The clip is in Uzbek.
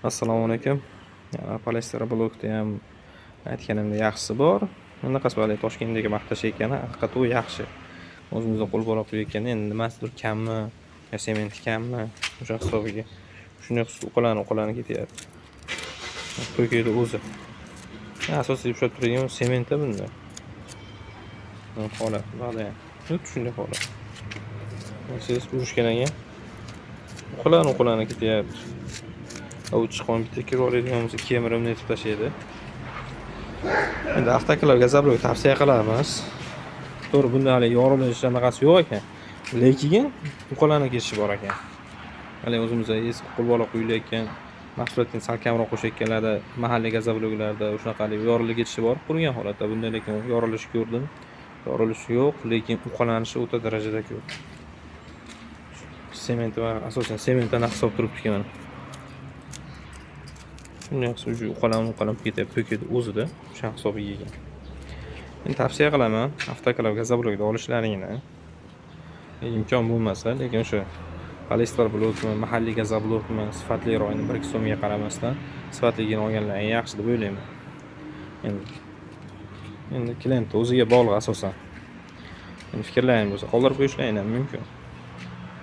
Assalomu alaykum. Poliester blokda ham aytganimdek yaxshisi bor. Bunaqasi hali Toshkentdagi maqta shekani haqiqat u yaxshi. O'zimizda qo'l bola quyayotganda endi nimasidir kammi, yo sementi kammi, o'sha hisobiga shunday uqalanib ketyapti. To'kiydi o'zi. Asosiy ushlab turadigan sementi bunda. Holat bada. Xuddi shunday holat. Siz urishgandan keyin uqalanib ketyapti. U chiqon bitta kirib oladigan bo'lsa kemirib netib tashlaydi. Endi avtokallarga zabroq tavsiya qilamiz. To'g'ri, bunda hali yorilish anaqasi yo'q ekan. Lekin uqalanib ketishi bor ekan. Hali o'zimizda eski qo'lbola quyilayotgan mahsulotni sal kamroq qo'shayotganlarda, mahalliy gazoblo'glarda shunaqalik yorilib ketishi bor. Qurgan holatda bunda lekin yorilish ko'rdim. Yorilish yo'q, lekin uqalanishi o'ta darajada ko'p. Sement va asosan sementdan hisob turibdi mana. Bunday hisob uqalanib ketyapti, to'kiydi o'zida, o'sha hisobiga ekan. Men tavsiya qilaman avtokallar gazoblo'gda olishlaringni. Imkon bo'lmasa, lekin o'sha poliester blokmi, mahalliy gazoblo'gmi, sifatliroqni 1-2 so'mga qaramasdan sifatligini olganlar eng yaxshi deb o'ylayman. Endi klient o'ziga bog'liq asosan. Fikrlaring bo'lsa qoldirib qo'yishlaring ham mumkin.